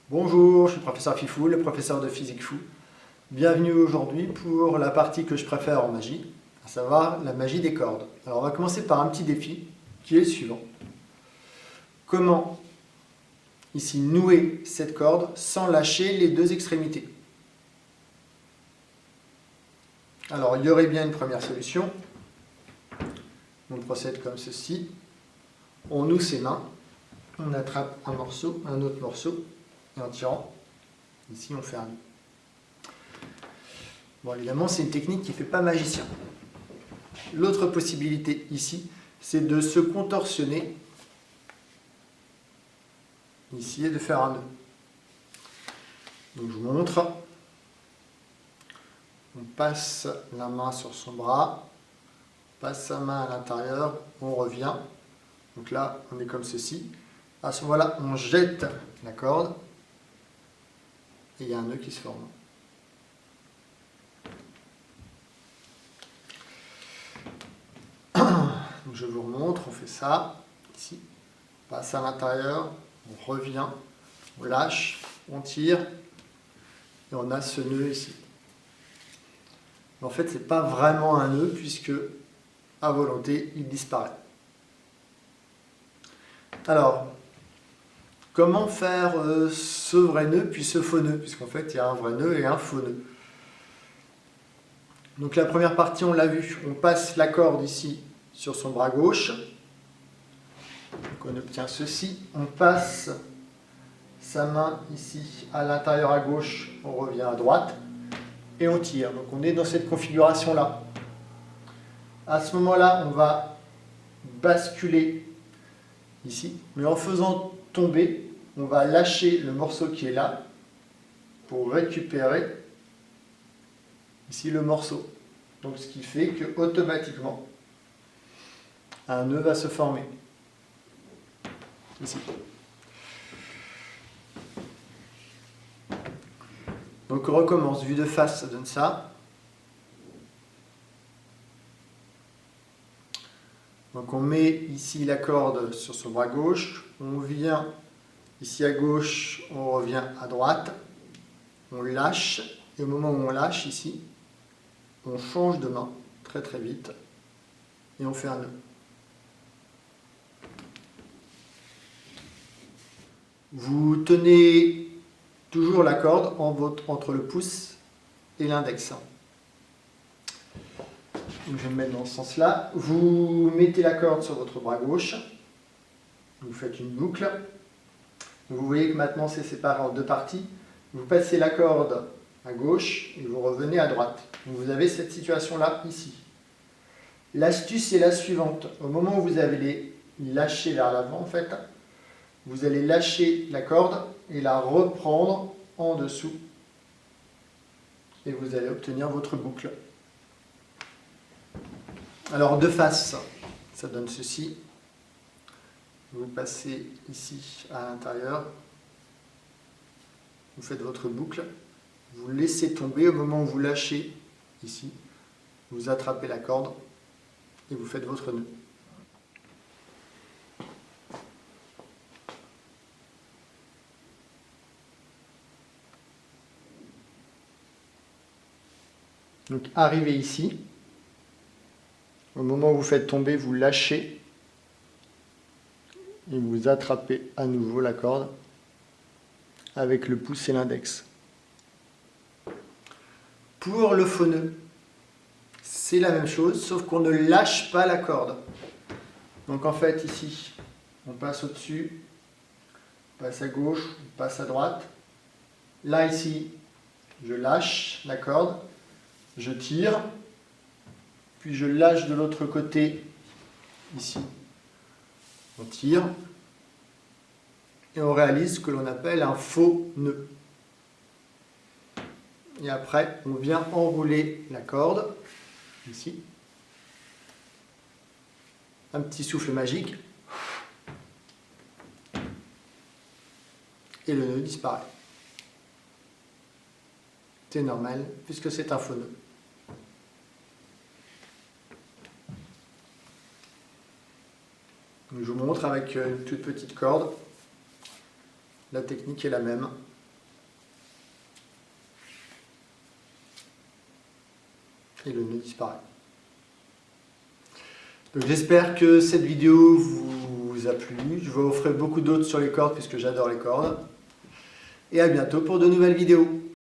Bonjour, je suis le professeur Fifou, le professeur de physique fou. Bienvenue aujourd'hui pour la partie que je préfère en magie, à savoir la magie des cordes. Alors on va commencer par un petit défi qui est le suivant. Comment ici nouer cette corde sans lâcher les deux extrémités? Alors il y aurait bien une première solution. On procède comme ceci. On noue ses mains, on attrape un morceau, un autre morceau, et en tirant, ici on fait un nœud. Bon, évidemment, c'est une technique qui ne fait pas magicien. L'autre possibilité ici, c'est de se contorsionner ici et de faire un nœud. Donc je vous montre. On passe la main sur son bras, on passe sa main à l'intérieur, on revient. Donc là, on est comme ceci. À ce moment-là, on jette la corde et il y a un nœud qui se forme. Donc je vous remontre, on fait ça, ici, on passe à l'intérieur, on revient, on lâche, on tire, et on a ce nœud ici. En fait, ce n'est pas vraiment un nœud, puisque, à volonté, il disparaît. Alors, comment faire ce vrai nœud, puis ce faux nœud, puisqu'en fait, il y a un vrai nœud et un faux nœud. Donc la première partie, on l'a vu, on passe la corde ici, sur son bras gauche. Donc on obtient ceci. On passe sa main ici à l'intérieur à gauche, on revient à droite et on tire. Donc on est dans cette configuration-là. À ce moment-là, on va basculer ici, mais en faisant tomber, on va lâcher le morceau qui est là pour récupérer ici le morceau. Donc ce qui fait que automatiquement, un nœud va se former. Ici. Donc on recommence, vue de face, ça donne ça. Donc on met ici la corde sur son bras gauche, on vient ici à gauche, on revient à droite, on lâche, et au moment où on lâche ici, on change de main très très vite, et on fait un nœud. Vous tenez toujours la corde entre le pouce et l'index. Je vais me mettre dans ce sens-là. Vous mettez la corde sur votre bras gauche. Vous faites une boucle. Vous voyez que maintenant c'est séparé en deux parties. Vous passez la corde à gauche et vous revenez à droite. Donc vous avez cette situation-là ici. L'astuce est la suivante. Au moment où vous allez lâcher vers l'avant, en fait, vous allez lâcher la corde et la reprendre en dessous. Et vous allez obtenir votre boucle. Alors de face, ça donne ceci. Vous passez ici à l'intérieur. Vous faites votre boucle. Vous laissez tomber. Au moment où vous lâchez ici, vous attrapez la corde et vous faites votre nœud. Donc arrivé ici, au moment où vous faites tomber, vous lâchez et vous attrapez à nouveau la corde avec le pouce et l'index. Pour le faux nœud, c'est la même chose, sauf qu'on ne lâche pas la corde. Donc en fait ici, on passe au-dessus, on passe à gauche, on passe à droite. Là ici, je lâche la corde, je tire, puis je lâche de l'autre côté, ici. On tire, et on réalise ce que l'on appelle un faux nœud. Et après, on vient enrouler la corde, ici. Un petit souffle magique. Et le nœud disparaît. C'est normal, puisque c'est un faux nœud. Je vous montre avec une toute petite corde. La technique est la même. et le nœud disparaît. J'espère que cette vidéo vous a plu. Je vous offrir beaucoup d'autres sur les cordes puisque j'adore les cordes. Et à bientôt pour de nouvelles vidéos.